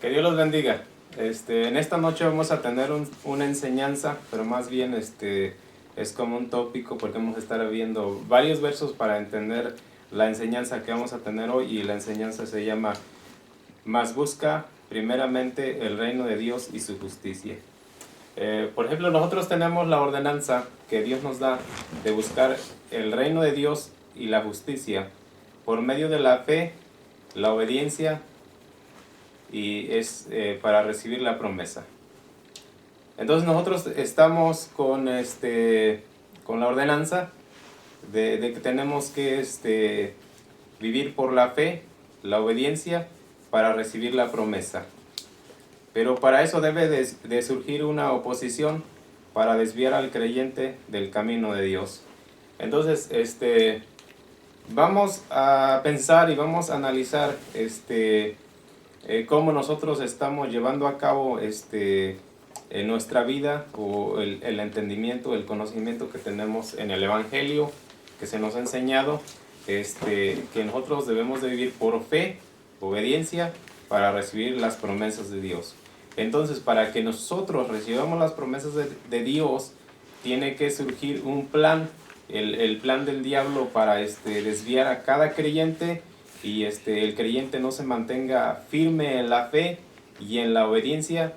Que Dios los bendiga. En esta noche vamos a tener una enseñanza, pero más bien es como un tópico porque vamos a estar viendo varios versos para entender la enseñanza que vamos a tener hoy, y la enseñanza se llama Mas busca primeramente el reino de Dios y su justicia. Por ejemplo, nosotros tenemos la ordenanza que Dios nos da de buscar el reino de Dios y la justicia por medio de la fe, la obediencia, y es para recibir la promesa. Entonces nosotros estamos con la ordenanza de que tenemos que vivir por la fe, la obediencia, para recibir la promesa. Pero para eso debe de surgir una oposición para desviar al creyente del camino de Dios. Entonces, vamos a pensar y vamos a analizar cómo nosotros estamos llevando a cabo en nuestra vida, o el entendimiento, el conocimiento que tenemos en el Evangelio que se nos ha enseñado, que nosotros debemos de vivir por fe, obediencia, para recibir las promesas de Dios. Entonces, para que nosotros recibamos las promesas de Dios, tiene que surgir un plan, el plan del diablo para desviar a cada creyente, y el creyente no se mantenga firme en la fe y en la obediencia,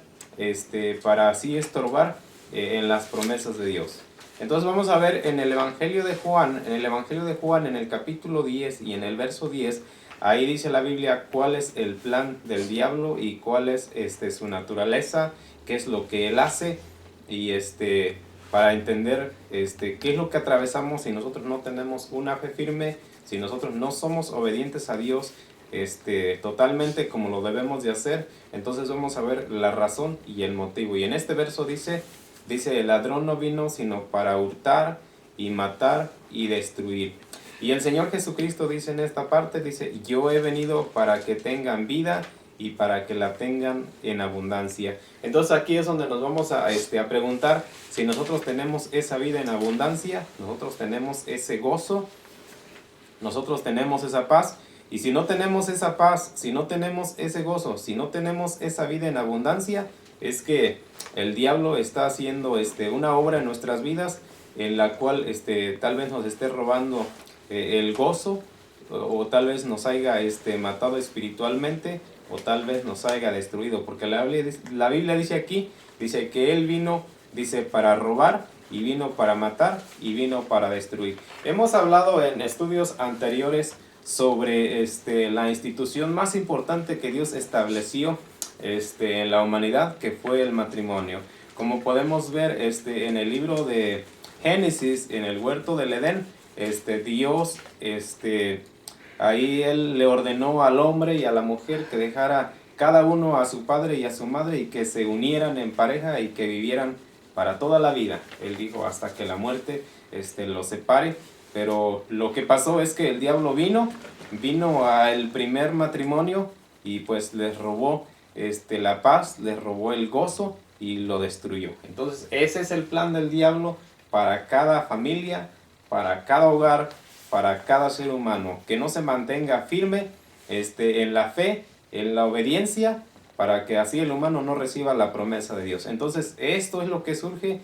para así estorbar en las promesas de Dios. Entonces vamos a ver en el Evangelio de Juan, en el capítulo 10 y en el verso 10, ahí dice la Biblia cuál es el plan del diablo y cuál es su naturaleza, qué es lo que él hace, y para entender qué es lo que atravesamos si nosotros no tenemos una fe firme, si nosotros no somos obedientes a Dios totalmente como lo debemos de hacer. Entonces vamos a ver la razón y el motivo. Y en este verso dice, el ladrón no vino sino para hurtar y matar y destruir. Y el Señor Jesucristo dice en esta parte, dice, yo he venido para que tengan vida y para que la tengan en abundancia. Entonces aquí es donde nos vamos a preguntar si nosotros tenemos esa vida en abundancia, nosotros tenemos ese gozo, nosotros tenemos esa paz. Y si no tenemos esa paz, si no tenemos ese gozo, si no tenemos esa vida en abundancia, es que el diablo está haciendo una obra en nuestras vidas en la cual tal vez nos esté robando el gozo, o tal vez nos haya matado espiritualmente, o tal vez nos haya destruido, porque la Biblia dice aquí, dice que él vino, dice, para robar, y vino para matar, y vino para destruir. Hemos hablado en estudios anteriores sobre la institución más importante que Dios estableció en la humanidad, que fue el matrimonio. Como podemos ver en el libro de Génesis, en el huerto del Edén, Dios ahí él le ordenó al hombre y a la mujer que dejara cada uno a su padre y a su madre, y que se unieran en pareja y que vivieran para toda la vida. Él dijo hasta que la muerte los separe. Pero lo que pasó es que el diablo vino al primer matrimonio, y pues les robó la paz, les robó el gozo y lo destruyó. Entonces ese es el plan del diablo para cada familia, para cada hogar, para cada ser humano, que no se mantenga firme en la fe, en la obediencia, para que así el humano no reciba la promesa de Dios. Entonces esto es lo que surge,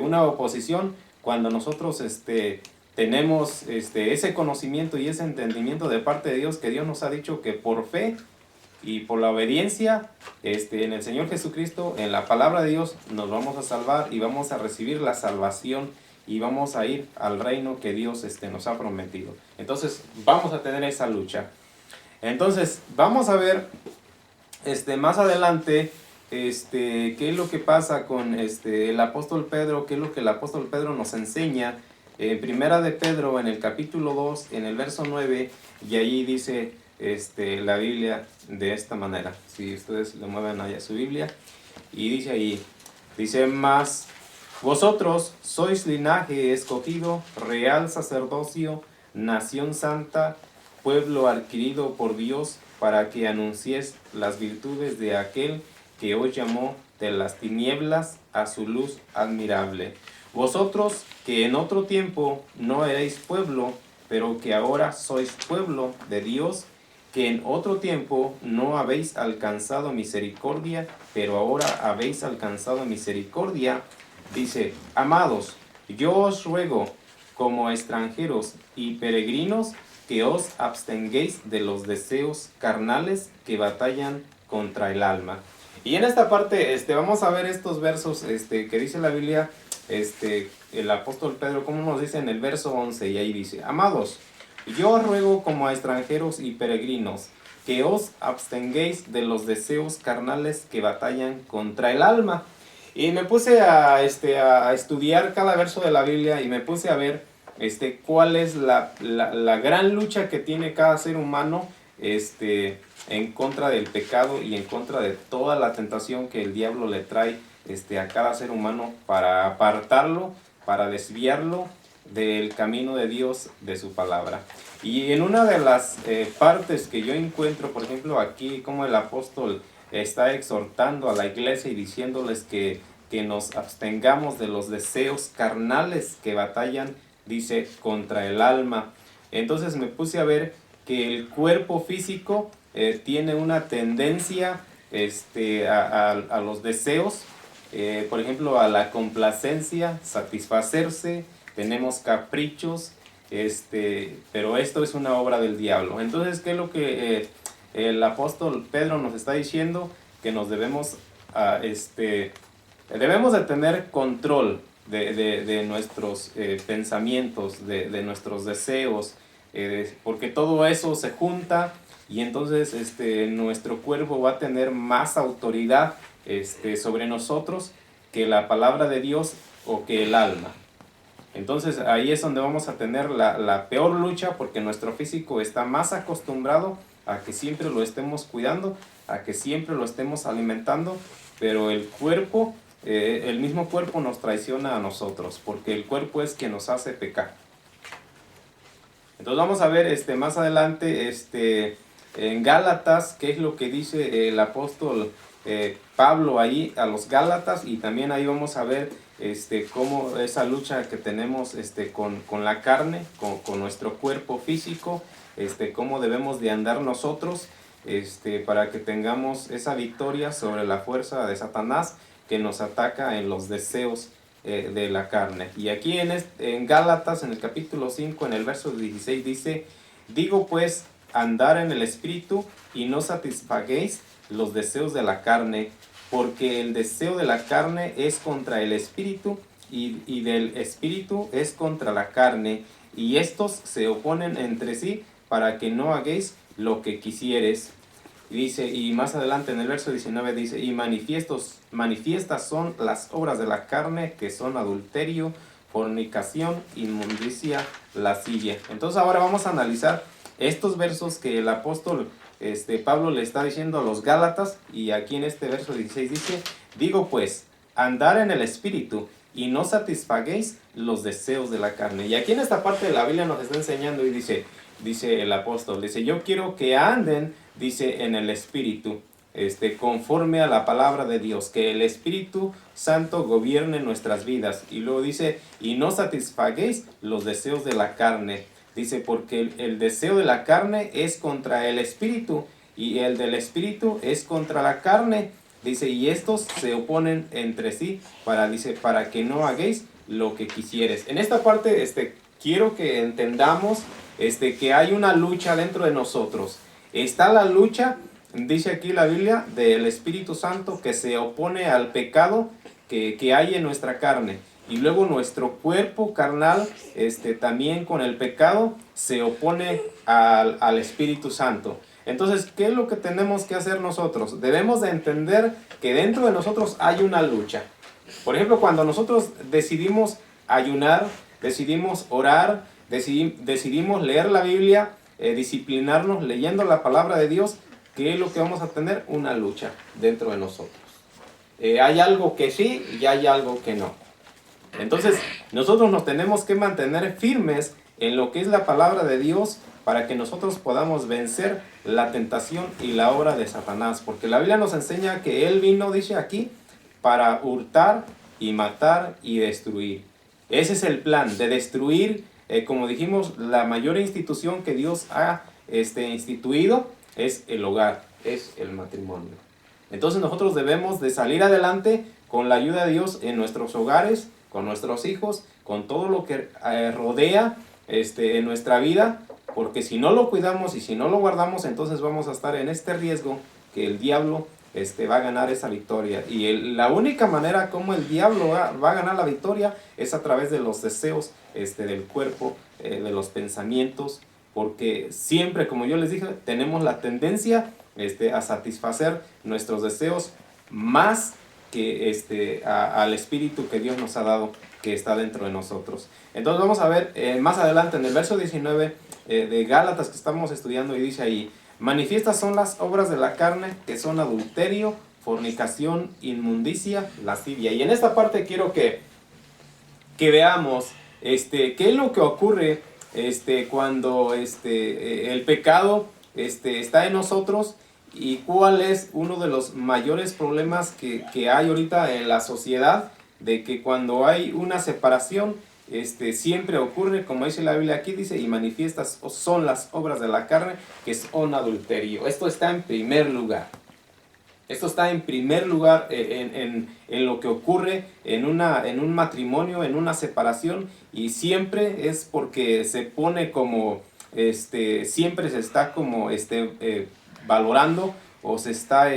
una oposición cuando nosotros tenemos ese conocimiento y ese entendimiento de parte de Dios, que Dios nos ha dicho que por fe y por la obediencia en el Señor Jesucristo, en la palabra de Dios, nos vamos a salvar y vamos a recibir la salvación y vamos a ir al reino que Dios nos ha prometido. Entonces vamos a tener esa lucha. Entonces vamos a ver más adelante qué es lo que pasa con el apóstol Pedro, qué es lo que el apóstol Pedro nos enseña en Primera de Pedro, en el capítulo 2, en el verso 9, y allí dice la Biblia de esta manera. Si ustedes le mueven allá su Biblia, y dice ahí, dice, mas vosotros sois linaje escogido, real sacerdocio, nación santa, pueblo adquirido por Dios, para que anunciéis las virtudes de aquel que os llamó de las tinieblas a su luz admirable. Vosotros que en otro tiempo no erais pueblo, pero que ahora sois pueblo de Dios, que en otro tiempo no habéis alcanzado misericordia, pero ahora habéis alcanzado misericordia. Dice, amados, yo os ruego como extranjeros y peregrinos que os abstengáis de los deseos carnales que batallan contra el alma. Y en esta parte vamos a ver estos versos que dice la Biblia, el apóstol Pedro, como nos dice en el verso 11, y ahí dice, amados, yo os ruego como a extranjeros y peregrinos que os abstengáis de los deseos carnales que batallan contra el alma. Y me puse a estudiar cada verso de la Biblia y me puse a ver cuál es la gran lucha que tiene cada ser humano en contra del pecado y en contra de toda la tentación que el diablo le trae a cada ser humano para apartarlo, para desviarlo del camino de Dios, de su palabra. Y en una de las partes que yo encuentro, por ejemplo, aquí como el apóstol está exhortando a la iglesia y diciéndoles que nos abstengamos de los deseos carnales que batallan, dice, contra el alma. Entonces me puse a ver que el cuerpo físico tiene una tendencia a los deseos, por ejemplo, a la complacencia, satisfacerse, tenemos caprichos, pero esto es una obra del diablo. Entonces, ¿qué es lo que el apóstol Pedro nos está diciendo? Que nos debemos de tener control de nuestros pensamientos, de nuestros deseos, porque todo eso se junta y entonces nuestro cuerpo va a tener más autoridad sobre nosotros que la palabra de Dios o que el alma. Entonces ahí es donde vamos a tener la peor lucha, porque nuestro físico está más acostumbrado a que siempre lo estemos cuidando, a que siempre lo estemos alimentando, pero el cuerpo, el mismo cuerpo nos traiciona a nosotros, porque el cuerpo es quien nos hace pecar. Entonces vamos a ver más adelante en Gálatas qué es lo que dice el apóstol Pablo ahí a los Gálatas, y también ahí vamos a ver cómo esa lucha que tenemos con la carne, con nuestro cuerpo físico, cómo debemos de andar nosotros para que tengamos esa victoria sobre la fuerza de Satanás que nos ataca en los deseos de la carne. Y aquí en Gálatas, en el capítulo 5, en el verso 16 dice, digo pues, andar en el Espíritu y no satisfaguéis los deseos de la carne, porque el deseo de la carne es contra el Espíritu y del Espíritu es contra la carne, y estos se oponen entre sí para que no hagáis lo que quisieres. Y dice, y más adelante en el verso 19 dice, y manifiestas son las obras de la carne, que son adulterio, fornicación, inmundicia, lascivia. Entonces ahora vamos a analizar estos versos que el apóstol Pablo le está diciendo a los Gálatas, y aquí en este verso 16 dice, digo pues, andar en el Espíritu y no satisfaguéis los deseos de la carne. Y aquí en esta parte de la Biblia nos está enseñando y dice el apóstol, dice, yo quiero que anden, dice, en el Espíritu, conforme a la palabra de Dios, que el Espíritu Santo gobierne nuestras vidas. Y luego dice, y no satisfaguéis los deseos de la carne. Dice, porque el deseo de la carne es contra el Espíritu, y el del Espíritu es contra la carne. Dice, y estos se oponen entre sí para que no hagáis lo que quisieres. En esta parte quiero que entendamos que hay una lucha dentro de nosotros. Está la lucha, dice aquí la Biblia, del Espíritu Santo que se opone al pecado que hay en nuestra carne. Y luego nuestro cuerpo carnal también con el pecado se opone al Espíritu Santo. Entonces, ¿qué es lo que tenemos que hacer nosotros? Debemos de entender que dentro de nosotros hay una lucha. Por ejemplo, cuando nosotros decidimos ayunar, decidimos orar, decidimos leer la Biblia, disciplinarnos leyendo la palabra de Dios, ¿qué es lo que vamos a tener? Una lucha dentro de nosotros. Hay algo que sí y hay algo que no. Entonces, nosotros nos tenemos que mantener firmes en lo que es la palabra de Dios para que nosotros podamos vencer la tentación y la obra de Satanás. Porque la Biblia nos enseña que Él vino, dice aquí, para hurtar y matar y destruir. Ese es el plan, de destruir, como dijimos, la mayor institución que Dios ha instituido, es el hogar, es el matrimonio. Entonces nosotros debemos de salir adelante con la ayuda de Dios en nuestros hogares, con nuestros hijos, con todo lo que rodea en nuestra vida, porque si no lo cuidamos y si no lo guardamos, entonces vamos a estar en este riesgo que el diablo va a ganar esa victoria. Y la única manera como el diablo va a ganar la victoria es a través de los deseos del cuerpo, de los pensamientos, porque siempre, como yo les dije, tenemos la tendencia a satisfacer nuestros deseos más que al espíritu que Dios nos ha dado, que está dentro de nosotros. Entonces vamos a ver más adelante en el verso 19 de Gálatas que estamos estudiando, y dice ahí: manifiestas son las obras de la carne, que son adulterio, fornicación, inmundicia, lascivia. Y en esta parte quiero que veamos qué es lo que ocurre cuando el pecado está en nosotros, y cuál es uno de los mayores problemas que hay ahorita en la sociedad, de que cuando hay una separación, siempre ocurre, como dice la Biblia aquí, dice: y manifiestas son las obras de la carne, que son adulterio. Esto está en primer lugar. Esto está en primer lugar en lo que ocurre en un matrimonio, en una separación, y siempre es porque se pone como, siempre se está como valorando, o se está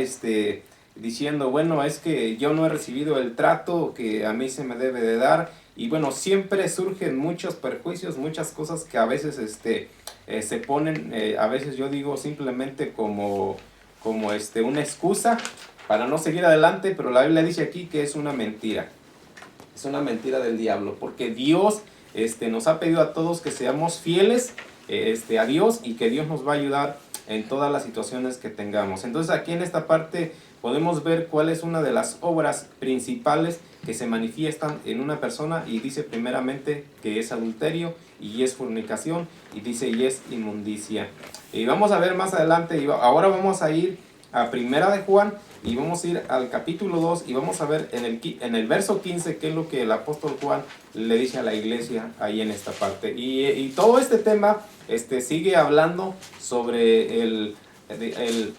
diciendo: bueno, es que yo no he recibido el trato que a mí se me debe de dar. Y bueno, siempre surgen muchos perjuicios, muchas cosas que a veces se ponen, a veces yo digo simplemente como una excusa para no seguir adelante, pero la Biblia dice aquí que es una mentira. Es una mentira del diablo, porque Dios nos ha pedido a todos que seamos fieles a Dios, y que Dios nos va a ayudar en todas las situaciones que tengamos. Entonces aquí en esta parte podemos ver cuál es una de las obras principales que se manifiestan en una persona, y dice primeramente que es adulterio, y es fornicación, y dice y es inmundicia. Y vamos a ver más adelante, y ahora vamos a ir a Primera de Juan, y vamos a ir al capítulo 2, y vamos a ver en el verso 15 qué es lo que el apóstol Juan le dice a la iglesia ahí en esta parte. Y todo este tema sigue hablando sobre el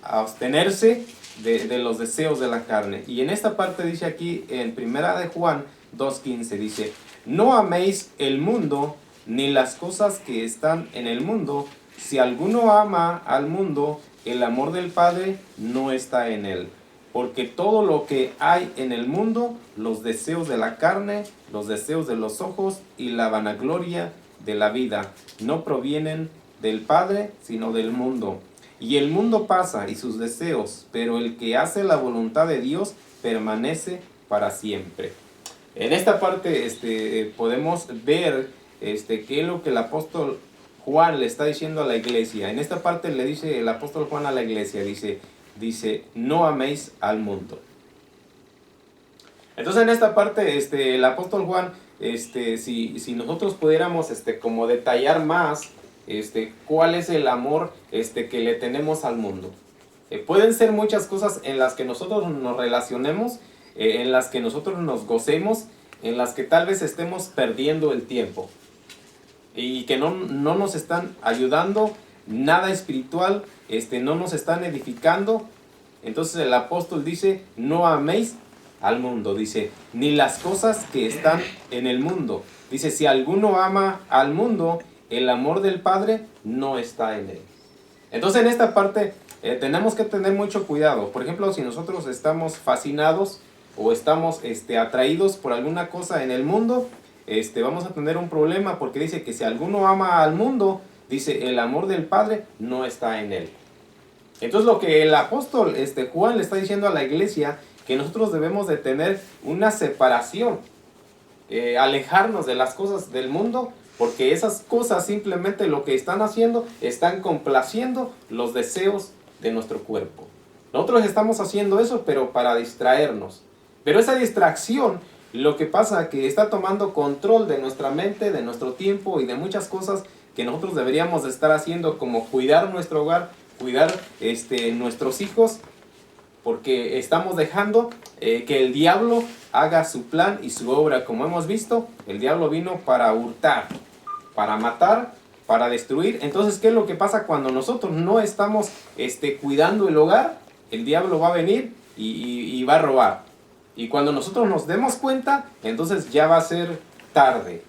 abstenerse de los deseos de la carne. Y en esta parte dice aquí en Primera de Juan 2:15, dice: no améis el mundo, ni las cosas que están en el mundo. Si alguno ama al mundo, el amor del Padre no está en él. Porque todo lo que hay en el mundo, los deseos de la carne, los deseos de los ojos y la vanagloria de la vida, no provienen del Padre, sino del mundo. Y el mundo pasa y sus deseos, pero el que hace la voluntad de Dios permanece para siempre. En esta parte podemos ver qué es lo que el apóstol Juan le está diciendo a la iglesia. En esta parte le dice el apóstol Juan a la iglesia, dice: no améis al mundo. Entonces en esta parte el apóstol Juan, si nosotros pudiéramos como detallar más cuál es el amor que le tenemos al mundo. Pueden ser muchas cosas en las que nosotros nos relacionemos, en las que nosotros nos gocemos, en las que tal vez estemos perdiendo el tiempo, y que no nos están ayudando nada espiritual, no nos están edificando. Entonces el apóstol dice: no améis al mundo, dice, ni las cosas que están en el mundo. Dice: si alguno ama al mundo, el amor del Padre no está en él. Entonces en esta parte tenemos que tener mucho cuidado. Por ejemplo, si nosotros estamos fascinados o estamos atraídos por alguna cosa en el mundo, vamos a tener un problema, porque dice que si alguno ama al mundo, dice, el amor del Padre no está en él. Entonces lo que el apóstol Juan le está diciendo a la iglesia, que nosotros debemos de tener una separación, alejarnos de las cosas del mundo, porque esas cosas simplemente lo que están haciendo, están complaciendo los deseos de nuestro cuerpo. Nosotros estamos haciendo eso, pero para distraernos. Pero esa distracción, lo que pasa es que está tomando control de nuestra mente, de nuestro tiempo y de muchas cosas que nosotros deberíamos de estar haciendo, como cuidar nuestro hogar, cuidar nuestros hijos, porque estamos dejando que el diablo haga su plan y su obra. Como hemos visto, el diablo vino para hurtar, para matar, para destruir. Entonces, ¿qué es lo que pasa cuando nosotros no estamos cuidando el hogar? El diablo va a venir y va a robar. Y cuando nosotros nos demos cuenta, entonces ya va a ser tarde.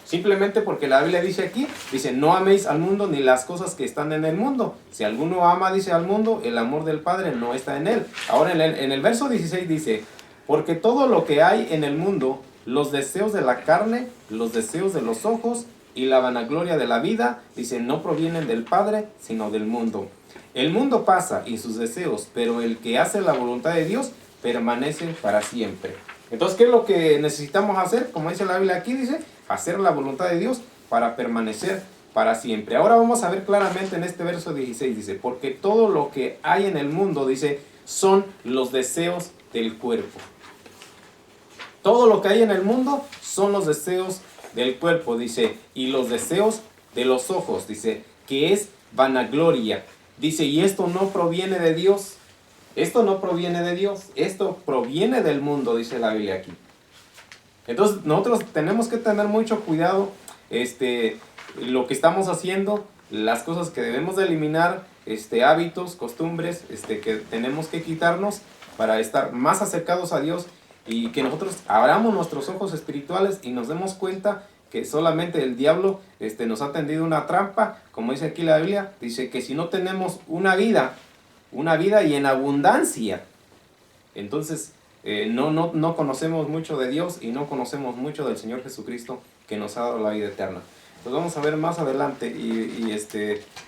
Simplemente porque la Biblia dice aquí, dice, no améis al mundo ni las cosas que están en el mundo. Si alguno ama, dice, al mundo, el amor del Padre no está en él. Ahora en el verso 16 dice, porque todo lo que hay en el mundo, los deseos de la carne, los deseos de los ojos y la vanagloria de la vida, dice, no provienen del Padre, sino del mundo. El mundo pasa y sus deseos, pero el que hace la voluntad de Dios permanece para siempre. Entonces, ¿qué es lo que necesitamos hacer? Como dice la Biblia aquí, dice, hacer la voluntad de Dios para permanecer para siempre. Ahora vamos a ver claramente en este verso 16, dice, porque todo lo que hay en el mundo, dice, son los deseos del cuerpo. Todo lo que hay en el mundo son los deseos del cuerpo, dice, y los deseos de los ojos, dice, que es vanagloria. Dice, y esto no proviene de Dios. Esto no proviene de Dios, esto proviene del mundo, dice la Biblia aquí. Entonces nosotros tenemos que tener mucho cuidado lo que estamos haciendo, las cosas que debemos de eliminar, hábitos, costumbres que tenemos que quitarnos para estar más acercados a Dios y que nosotros abramos nuestros ojos espirituales y nos demos cuenta que solamente el diablo nos ha tendido una trampa, como dice aquí la Biblia, dice que si no tenemos una vida y en abundancia, entonces no conocemos mucho de Dios y no conocemos mucho del Señor Jesucristo que nos ha dado la vida eterna. Entonces vamos a ver más adelante y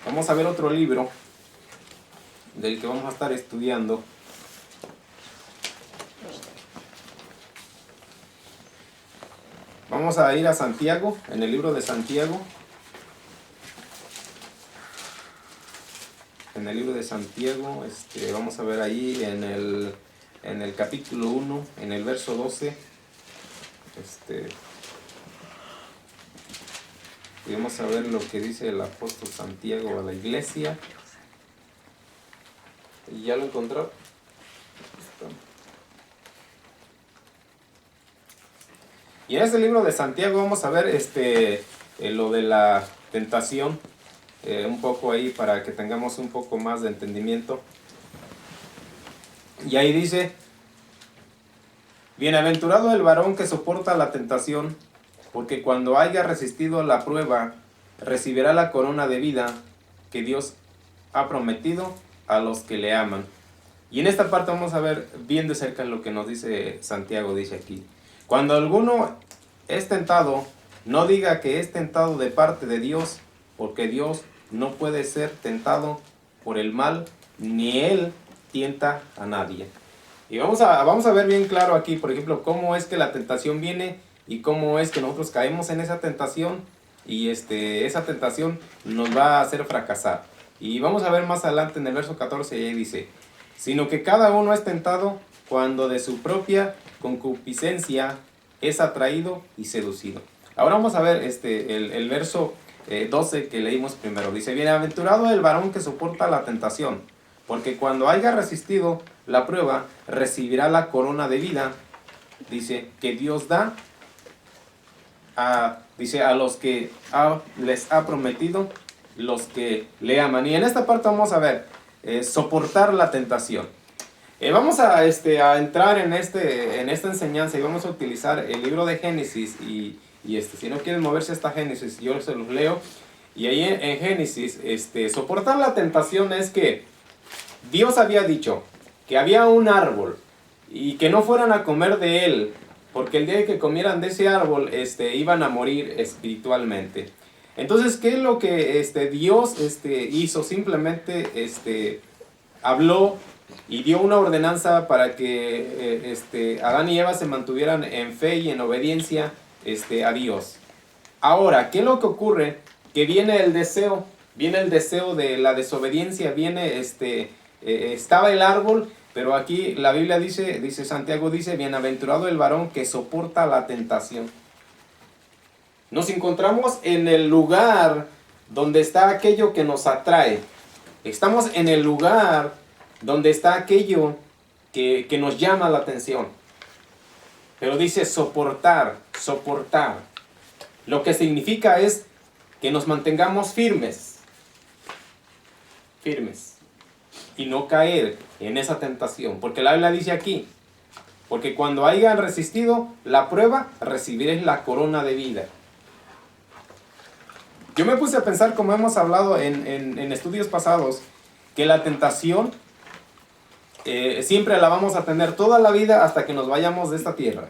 vamos a ver otro libro del que vamos a estar estudiando. Vamos a ir a Santiago, en el libro de Santiago. En el libro de Santiago, vamos a ver ahí en el capítulo 1, en el verso 12. Y vamos a ver lo que dice el apóstol Santiago a la iglesia. ¿Y ya lo encontró? Y en este libro de Santiago vamos a ver lo de la tentación, un poco ahí para que tengamos un poco más de entendimiento. Y ahí dice, bienaventurado el varón que soporta la tentación, porque cuando haya resistido la prueba, recibirá la corona de vida que Dios ha prometido a los que le aman. Y en esta parte vamos a ver bien de cerca lo que nos dice Santiago, dice aquí. Cuando alguno es tentado, no diga que es tentado de parte de Dios, porque Dios no puede ser tentado por el mal, ni Él tienta a nadie. Y vamos a ver bien claro aquí, por ejemplo, cómo es que la tentación viene y cómo es que nosotros caemos en esa tentación y esa tentación nos va a hacer fracasar. Y vamos a ver más adelante en el verso 14, y ahí dice, sino que cada uno es tentado cuando de su propia concupiscencia es atraído y seducido. Ahora vamos a ver el verso 12 que leímos primero. Dice, bienaventurado el varón que soporta la tentación, porque cuando haya resistido la prueba, recibirá la corona de vida, dice, que Dios da a los que les ha prometido, los que le aman. Y en esta parte vamos a ver, soportar la tentación. Vamos a entrar en esta enseñanza y vamos a utilizar el libro de Génesis y si no quieren moverse hasta Génesis, yo se los leo. Y ahí en Génesis, soportar la tentación es que Dios había dicho que había un árbol y que no fueran a comer de él, porque el día que comieran de ese árbol, iban a morir espiritualmente. Entonces, ¿qué es lo que Dios hizo? Simplemente habló y dio una ordenanza para que Adán y Eva se mantuvieran en fe y en obediencia a Dios. Ahora, ¿qué es lo que ocurre? Que viene el deseo de la desobediencia, estaba el árbol, pero aquí la Biblia dice Santiago, dice, bienaventurado el varón que soporta la tentación. Nos encontramos en el lugar donde está aquello que nos atrae. Estamos en el lugar donde está aquello que nos llama la atención. Pero dice soportar. Lo que significa es que nos mantengamos firmes, y no caer en esa tentación, porque la Biblia dice aquí, porque cuando hayan resistido la prueba, recibiréis la corona de vida. Yo me puse a pensar, como hemos hablado en estudios pasados, que la tentación siempre la vamos a tener toda la vida hasta que nos vayamos de esta tierra.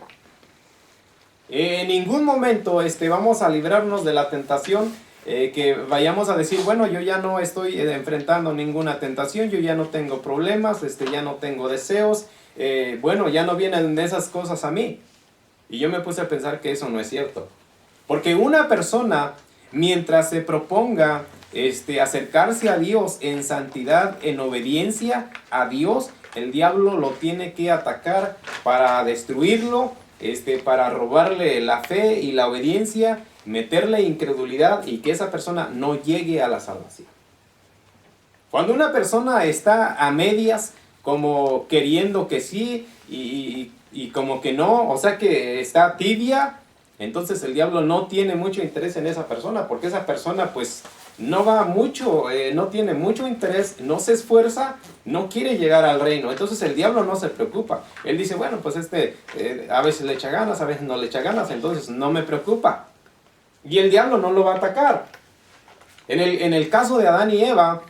En ningún momento vamos a librarnos de la tentación, que vayamos a decir, bueno, yo ya no estoy enfrentando ninguna tentación, yo ya no tengo problemas, ya no tengo deseos, bueno, ya no vienen de esas cosas a mí. Y yo me puse a pensar que eso no es cierto. Porque una persona, mientras se proponga acercarse a Dios en santidad, en obediencia a Dios, el diablo lo tiene que atacar para destruirlo, para robarle la fe y la obediencia, meterle incredulidad y que esa persona no llegue a la salvación. Cuando una persona está a medias, como queriendo que sí y como que no, o sea que está tibia, entonces el diablo no tiene mucho interés en esa persona, porque esa persona pues no va mucho, no tiene mucho interés, no se esfuerza, no quiere llegar al reino. Entonces el diablo no se preocupa. Él dice, bueno, pues a veces le echa ganas, a veces no le echa ganas, entonces no me preocupa. Y el diablo no lo va a atacar. En el caso de Adán y Eva,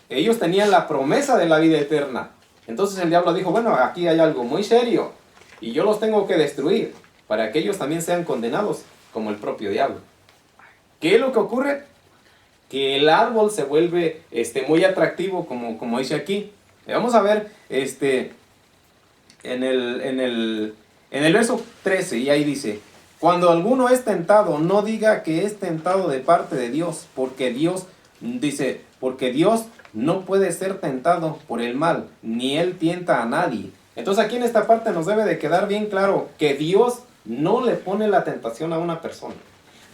ellos tenían la promesa de la vida eterna. Entonces el diablo dijo, bueno, aquí hay algo muy serio y yo los tengo que destruir para que ellos también sean condenados como el propio diablo. ¿Qué es lo que ocurre? Que el árbol se vuelve muy atractivo, como dice aquí. Vamos a ver en el verso 13, y ahí dice, cuando alguno es tentado, no diga que es tentado de parte de Dios, porque Dios no puede ser tentado por el mal, ni él tienta a nadie. Entonces aquí en esta parte nos debe de quedar bien claro que Dios no le pone la tentación a una persona.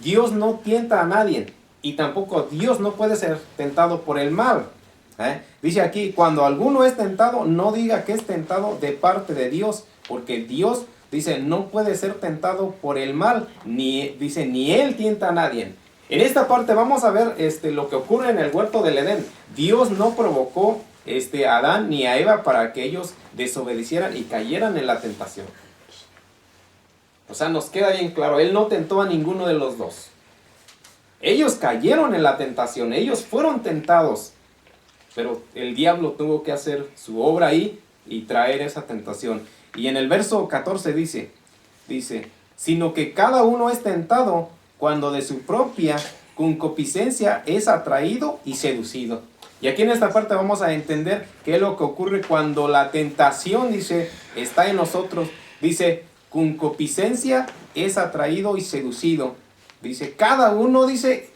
Dios no tienta a nadie. Y tampoco Dios no puede ser tentado por el mal. Dice aquí, cuando alguno es tentado, no diga que es tentado de parte de Dios, porque Dios, dice, no puede ser tentado por el mal, ni él tienta a nadie. En esta parte vamos a ver lo que ocurre en el huerto del Edén. Dios no provocó a Adán ni a Eva para que ellos desobedecieran y cayeran en la tentación. O sea, nos queda bien claro, Él no tentó a ninguno de los dos. Ellos cayeron en la tentación, ellos fueron tentados, pero el diablo tuvo que hacer su obra ahí y traer esa tentación. Y en el verso 14 dice, sino que cada uno es tentado cuando de su propia concupiscencia es atraído y seducido. Y aquí en esta parte vamos a entender qué es lo que ocurre cuando la tentación, dice, está en nosotros. Dice, concupiscencia es atraído y seducido. Dice, cada uno, dice,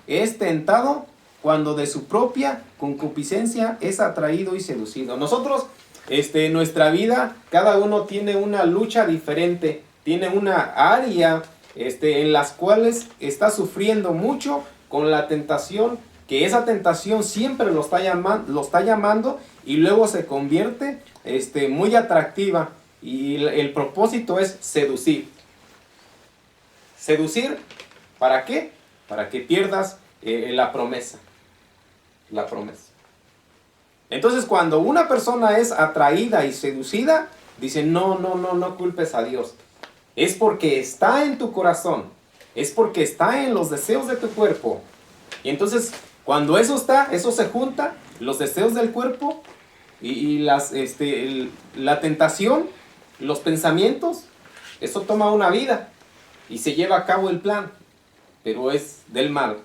es tentado cuando de su propia concupiscencia es atraído y seducido. Nosotros, en nuestra vida, cada uno tiene una lucha diferente, tiene una área, en las cuales está sufriendo mucho con la tentación, que esa tentación siempre lo está llamando y luego se convierte, muy atractiva, y el propósito es seducir. ¿Seducir? ¿Para qué? Para que pierdas la promesa. La promesa. Entonces, cuando una persona es atraída y seducida, dice, no culpes a Dios. Es porque está en tu corazón. Es porque está en los deseos de tu cuerpo. Y entonces, cuando eso se junta, los deseos del cuerpo y la tentación, los pensamientos, eso toma una vida. Y se lleva a cabo el plan, pero es del mal.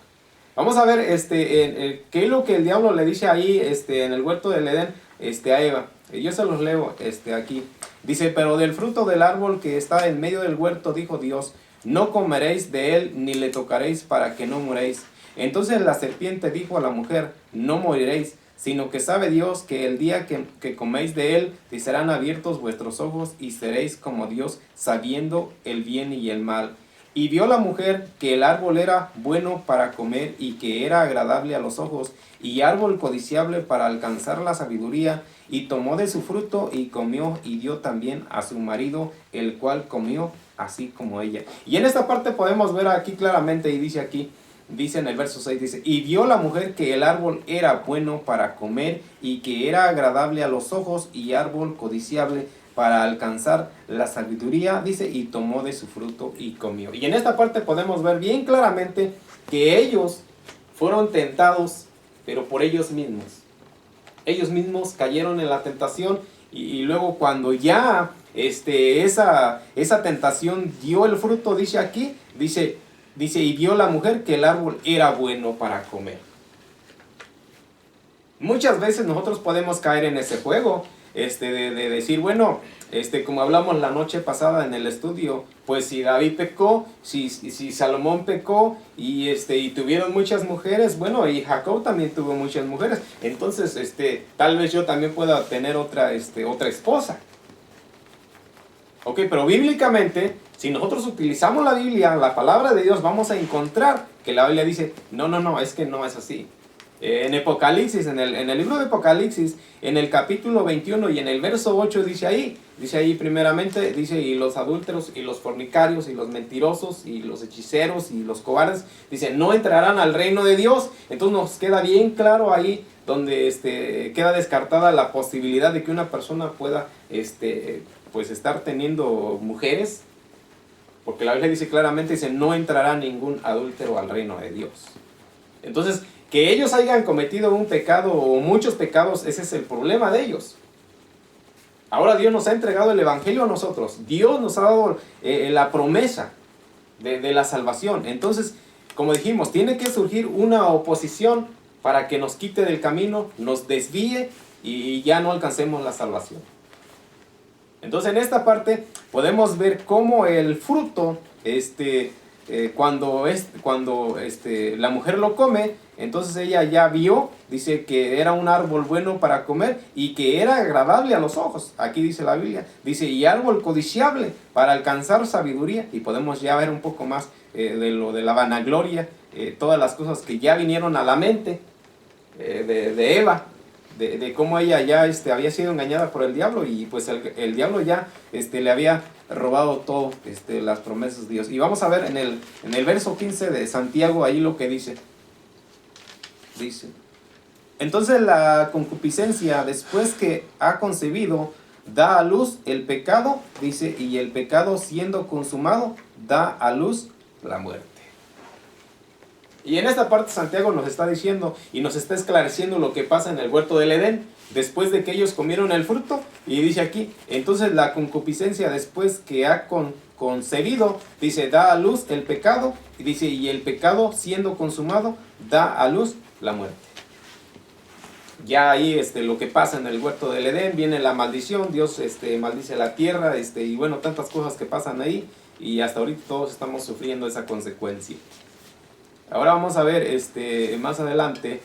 Vamos a ver qué es lo que el diablo le dice ahí en el huerto del Edén a Eva. Yo se los leo aquí. Dice, pero del fruto del árbol que está en medio del huerto, dijo Dios, no comeréis de él ni le tocaréis para que no muréis. Entonces la serpiente dijo a la mujer, no moriréis, sino que sabe Dios que el día que coméis de él, te serán abiertos vuestros ojos y seréis como Dios, sabiendo el bien y el mal. Y vio la mujer que el árbol era bueno para comer y que era agradable a los ojos, y árbol codiciable para alcanzar la sabiduría, y tomó de su fruto y comió, y dio también a su marido, el cual comió así como ella. Y en esta parte podemos ver aquí claramente, y dice aquí, dice en el verso 6, dice, y vio la mujer que el árbol era bueno para comer y que era agradable a los ojos y árbol codiciable para alcanzar la sabiduría, dice, y tomó de su fruto y comió. Y en esta parte podemos ver bien claramente que ellos fueron tentados, pero por ellos mismos. Ellos mismos cayeron en la tentación y luego cuando ya esa tentación dio el fruto, dice aquí, dice, y vio la mujer que el árbol era bueno para comer. Muchas veces nosotros podemos caer en ese juego, de decir, bueno, como hablamos la noche pasada en el estudio, pues si David pecó, si Salomón pecó y tuvieron muchas mujeres, bueno, y Jacob también tuvo muchas mujeres, entonces tal vez yo también pueda tener otra esposa. Ok, pero bíblicamente, si nosotros utilizamos la Biblia, la palabra de Dios, vamos a encontrar que la Biblia dice, no, es que no es así. En Apocalipsis, en el libro de Apocalipsis, en el capítulo 21 y en el verso 8 dice ahí primeramente, dice, y los adúlteros y los fornicarios y los mentirosos y los hechiceros y los cobardes, dice, no entrarán al reino de Dios. Entonces nos queda bien claro ahí donde queda descartada la posibilidad de que una persona pueda pues estar teniendo mujeres, porque la Biblia dice claramente, dice, no entrará ningún adúltero al reino de Dios. Entonces, que ellos hayan cometido un pecado o muchos pecados, ese es el problema de ellos. Ahora Dios nos ha entregado el evangelio a nosotros. Dios nos ha dado la promesa de la salvación. Entonces, como dijimos, tiene que surgir una oposición para que nos quite del camino, nos desvíe y ya no alcancemos la salvación. Entonces, en esta parte podemos ver cómo el fruto, cuando la mujer lo come, entonces ella ya vio, dice que era un árbol bueno para comer y que era agradable a los ojos. Aquí dice la Biblia, dice, y árbol codiciable para alcanzar sabiduría. Y podemos ya ver un poco más de lo de la vanagloria, todas las cosas que ya vinieron a la mente de Eva, de cómo ella ya había sido engañada por el diablo y pues el diablo ya le había robado todo las promesas de Dios. Y vamos a ver en el verso 15 de Santiago ahí lo que dice. Dice, entonces la concupiscencia, después que ha concebido, da a luz el pecado, dice, y el pecado siendo consumado, da a luz la muerte. Y en esta parte Santiago nos está diciendo y nos está esclareciendo lo que pasa en el huerto del Edén, después de que ellos comieron el fruto, y dice aquí, entonces la concupiscencia después que ha concebido, dice, da a luz el pecado, y dice, y el pecado siendo consumado, da a luz la muerte. Ya ahí lo que pasa en el huerto del Edén, viene la maldición, Dios maldice la tierra, y bueno, tantas cosas que pasan ahí, y hasta ahorita todos estamos sufriendo esa consecuencia. Ahora vamos a ver más adelante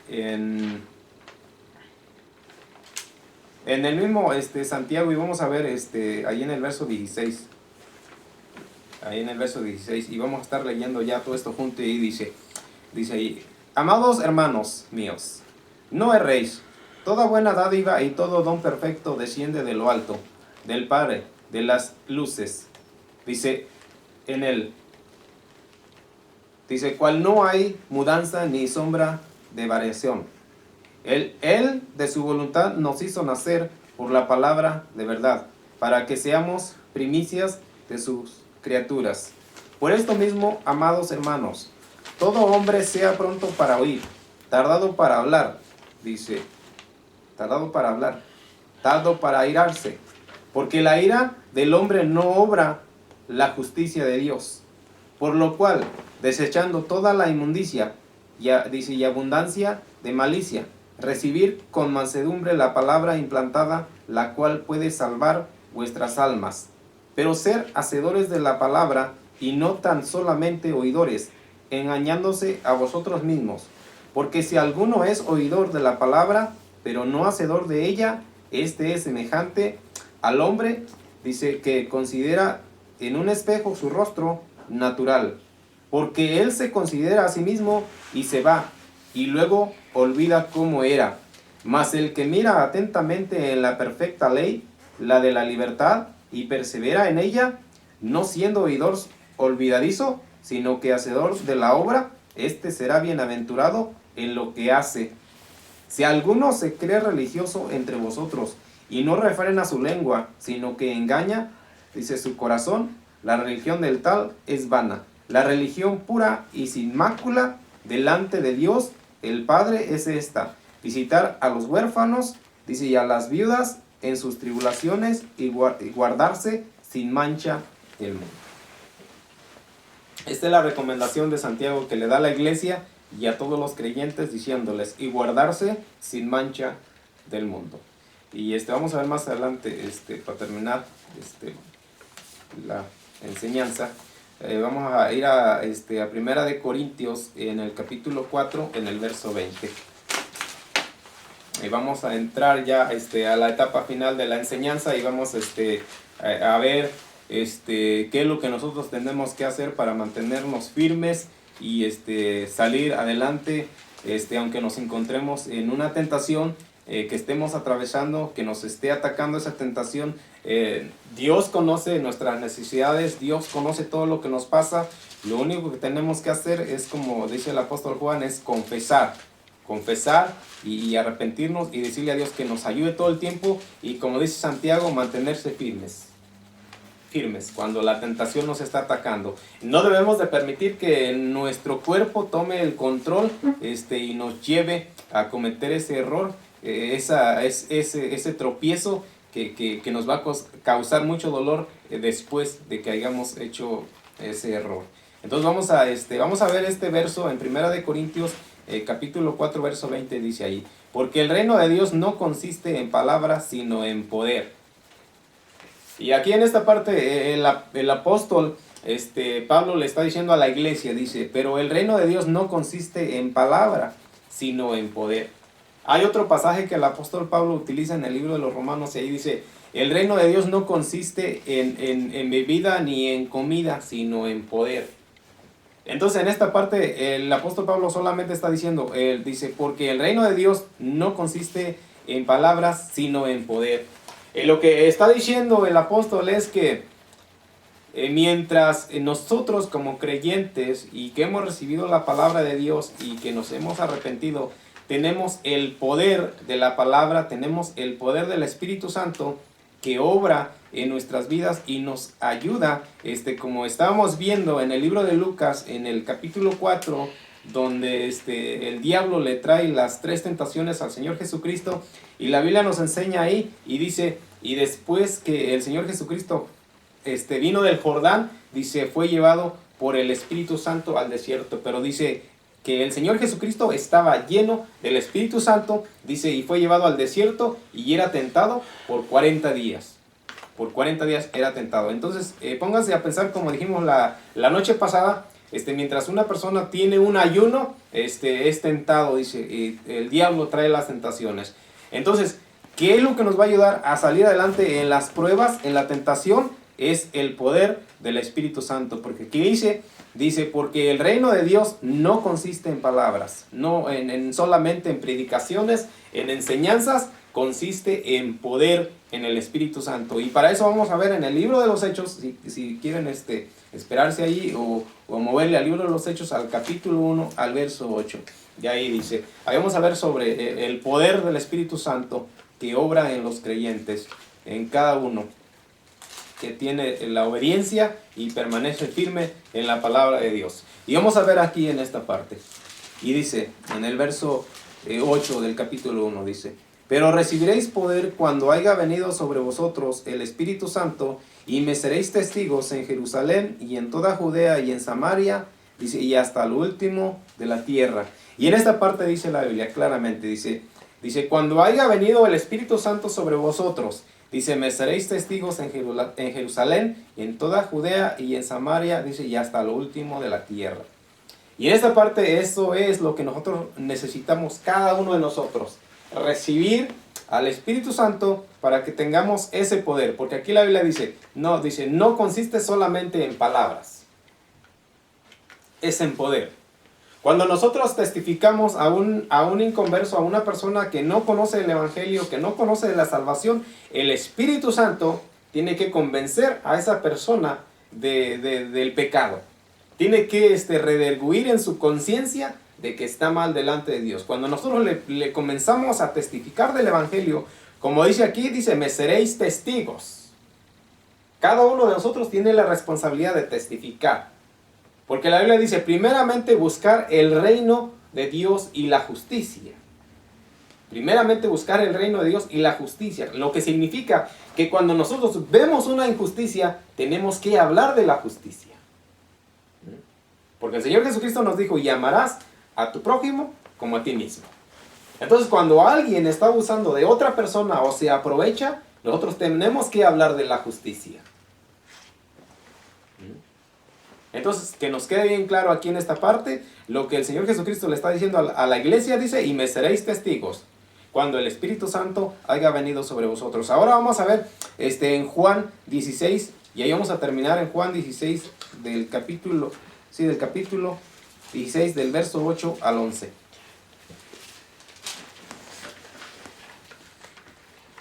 en el mismo Santiago, y vamos a ver ahí en el verso 16. Ahí en el verso 16, y vamos a estar leyendo ya todo esto junto, y dice ahí, amados hermanos míos, no erréis, toda buena dádiva y todo don perfecto desciende de lo alto, del Padre de las luces. Dice, en él, dice, cual no hay mudanza ni sombra de variación. Él de su voluntad nos hizo nacer por la palabra de verdad, para que seamos primicias de sus criaturas. Por esto mismo, amados hermanos, todo hombre sea pronto para oír, tardado para hablar, dice, tardado para hablar, tardo para airarse, porque la ira del hombre no obra la justicia de Dios. Por lo cual, desechando toda la inmundicia, dice, y abundancia de malicia, recibir con mansedumbre la palabra implantada, la cual puede salvar vuestras almas. Pero ser hacedores de la palabra, y no tan solamente oidores, engañándose a vosotros mismos. Porque si alguno es oidor de la palabra, pero no hacedor de ella, este es semejante al hombre, dice, que considera en un espejo su rostro natural, porque él se considera a sí mismo y se va, y luego olvida cómo era. Mas el que mira atentamente en la perfecta ley, la de la libertad, y persevera en ella, no siendo oidor olvidadizo, sino que hacedor de la obra, este será bienaventurado en lo que hace. Si alguno se cree religioso entre vosotros y no refrena su lengua, sino que engaña, dice su corazón, la religión del tal es vana. La religión pura y sin mácula delante de Dios el Padre es esta: visitar a los huérfanos, dice, y a las viudas en sus tribulaciones, y guardarse sin mancha el mundo. Esta es la recomendación de Santiago que le da a la iglesia y a todos los creyentes, diciéndoles: y guardarse sin mancha del mundo. Y vamos a ver más adelante, para terminar la enseñanza, vamos a ir a Primera de Corintios, en el capítulo 4, en el verso 20. Y vamos a entrar ya a la etapa final de la enseñanza, y vamos a ver qué es lo que nosotros tenemos que hacer para mantenernos firmes y salir adelante, aunque nos encontremos en una tentación, que estemos atravesando, que nos esté atacando esa tentación. Dios conoce nuestras necesidades, Dios conoce todo lo que nos pasa. Lo único que tenemos que hacer es, como dice el apóstol Juan, es confesar y arrepentirnos y decirle a Dios que nos ayude todo el tiempo, y como dice Santiago, mantenerse firmes cuando la tentación nos está atacando. No debemos de permitir que nuestro cuerpo tome el control y nos lleve a cometer ese error, ese tropiezo que nos va a causar mucho dolor después de que hayamos hecho ese error. Entonces vamos a ver este verso en 1 de Corintios, capítulo 4, verso 20, dice ahí: porque el reino de Dios no consiste en palabras, sino en poder. Y aquí en esta parte el apóstol Pablo le está diciendo a la iglesia, dice: pero el reino de Dios no consiste en palabra, sino en poder. Hay otro pasaje que el apóstol Pablo utiliza en el libro de los Romanos, y ahí dice: el reino de Dios no consiste en bebida ni en comida, sino en poder. Entonces en esta parte el apóstol Pablo solamente está diciendo, dice, porque el reino de Dios no consiste en palabras, sino en poder. Lo que está diciendo el apóstol es que mientras nosotros como creyentes y que hemos recibido la palabra de Dios y que nos hemos arrepentido, tenemos el poder de la palabra, tenemos el poder del Espíritu Santo que obra en nuestras vidas y nos ayuda, como estábamos viendo en el libro de Lucas, en el capítulo 4, donde el diablo le trae las 3 tentaciones al Señor Jesucristo, y la Biblia nos enseña ahí y dice: y después que el Señor Jesucristo vino del Jordán, dice, fue llevado por el Espíritu Santo al desierto. Pero dice que el Señor Jesucristo estaba lleno del Espíritu Santo, dice, y fue llevado al desierto y era tentado por 40 días. Por 40 días era tentado. Entonces, pónganse a pensar, como dijimos la noche pasada, mientras una persona tiene un ayuno, es tentado, dice, el diablo trae las tentaciones. Entonces, ¿qué es lo que nos va a ayudar a salir adelante en las pruebas, en la tentación? Es el poder del Espíritu Santo. Porque ¿qué dice? Dice, porque el reino de Dios no consiste en palabras, no solamente en predicaciones, en enseñanzas, consiste en poder, en el Espíritu Santo. Y para eso vamos a ver en el libro de los Hechos, si quieren esperarse ahí o moverle al libro de los Hechos, al capítulo 1, al verso 8. Y ahí dice, ahí vamos a ver sobre el poder del Espíritu Santo que obra en los creyentes, en cada uno que tiene la obediencia y permanece firme en la palabra de Dios. Y vamos a ver aquí en esta parte. Y dice, en el verso 8 del capítulo 1, dice: pero recibiréis poder cuando haya venido sobre vosotros el Espíritu Santo, y me seréis testigos en Jerusalén y en toda Judea y en Samaria, dice, y hasta lo último de la tierra. Y en esta parte dice la Biblia claramente, dice, cuando haya venido el Espíritu Santo sobre vosotros, dice, me seréis testigos en Jerusalén, y en toda Judea y en Samaria, dice, y hasta lo último de la tierra. Y en esta parte eso es lo que nosotros necesitamos, cada uno de nosotros, recibir al Espíritu Santo para que tengamos ese poder. Porque aquí la Biblia dice, no consiste solamente en palabras, es en poder. Cuando nosotros testificamos a un inconverso, a una persona que no conoce el Evangelio, que no conoce de la salvación, el Espíritu Santo tiene que convencer a esa persona del pecado. Tiene que redarguir en su conciencia de que está mal delante de Dios. Cuando nosotros le comenzamos a testificar del Evangelio, como dice aquí, dice, me seréis testigos. Cada uno de nosotros tiene la responsabilidad de testificar. Porque la Biblia dice, primeramente buscar el reino de Dios y la justicia. Primeramente buscar el reino de Dios y la justicia. Lo que significa que cuando nosotros vemos una injusticia, tenemos que hablar de la justicia. Porque el Señor Jesucristo nos dijo, y amarás a tu prójimo como a ti mismo. Entonces, cuando alguien está abusando de otra persona o se aprovecha, nosotros tenemos que hablar de la justicia. Entonces, que nos quede bien claro aquí en esta parte, lo que el Señor Jesucristo le está diciendo a la iglesia, dice, y me seréis testigos cuando el Espíritu Santo haya venido sobre vosotros. Ahora vamos a ver en Juan 16, y ahí vamos a terminar en Juan 16 del capítulo 16 del verso 8 al 11.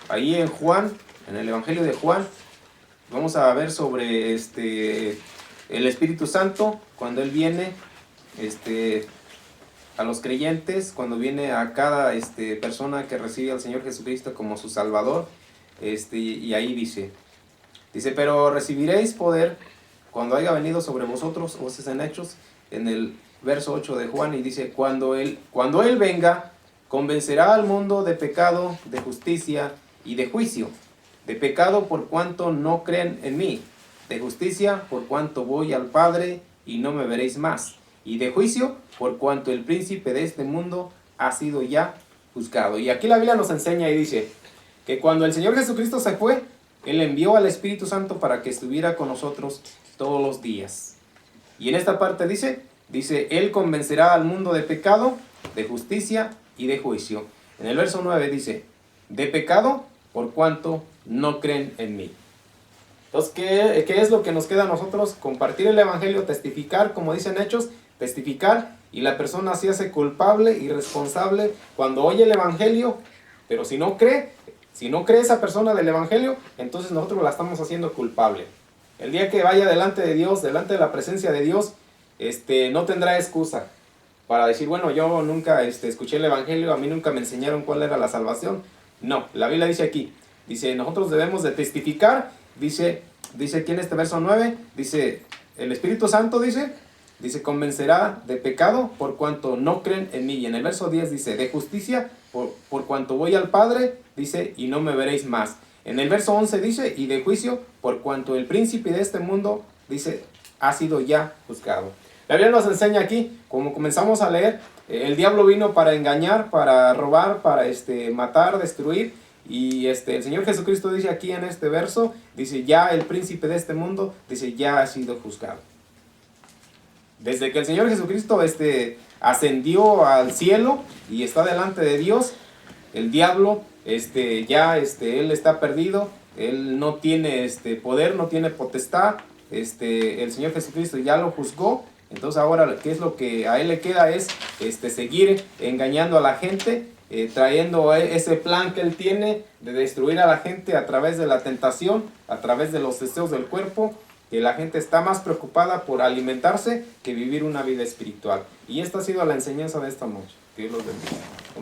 Ahí en Juan, en el Evangelio de Juan, vamos a ver sobre el Espíritu Santo cuando Él viene a los creyentes, cuando viene a cada persona que recibe al Señor Jesucristo como su Salvador. Y ahí dice, pero recibiréis poder cuando haya venido sobre vosotros, voces en Hechos, en el verso 8 de Juan, y dice, cuando él venga, convencerá al mundo de pecado, de justicia y de juicio. De pecado por cuanto no creen en mí, de justicia por cuanto voy al Padre y no me veréis más, y de juicio por cuanto el príncipe de este mundo ha sido ya juzgado. Y aquí la Biblia nos enseña y dice que cuando el Señor Jesucristo se fue, Él envió al Espíritu Santo para que estuviera con nosotros todos los días. Y en esta parte dice, Él convencerá al mundo de pecado, de justicia y de juicio. En el verso 9 dice, de pecado por cuanto no creen en mí. Entonces, ¿qué es lo que nos queda a nosotros? Compartir el Evangelio, testificar, como dicen Hechos, testificar, y la persona se hace culpable y responsable cuando oye el Evangelio, pero si no cree esa persona del Evangelio, entonces nosotros la estamos haciendo culpable. El día que vaya delante de Dios, delante de la presencia de Dios, no tendrá excusa para decir, bueno, yo nunca escuché el Evangelio, a mí nunca me enseñaron cuál era la salvación. No, la Biblia dice aquí, nosotros debemos de testificar, dice aquí en este verso 9, dice, el Espíritu Santo dice, convencerá de pecado por cuanto no creen en mí. Y en el verso 10 dice, de justicia por cuanto voy al Padre, dice, y no me veréis más. En el verso 11 dice, y de juicio por cuanto el príncipe de este mundo, dice, ha sido ya juzgado. La Biblia nos enseña aquí, como comenzamos a leer, el diablo vino para engañar, para robar, para matar, destruir. Y el Señor Jesucristo dice aquí en este verso, dice, ya el príncipe de este mundo, dice, ya ha sido juzgado. Desde que el Señor Jesucristo ascendió al cielo y está delante de Dios, el diablo él está perdido, él no tiene poder, no tiene potestad. El Señor Jesucristo ya lo juzgó. Entonces ahora, ¿qué es lo que a él le queda? Es seguir engañando a la gente, trayendo ese plan que él tiene de destruir a la gente a través de la tentación, a través de los deseos del cuerpo, que la gente está más preocupada por alimentarse que vivir una vida espiritual. Y esta ha sido la enseñanza de esta noche. Que Dios los bendiga.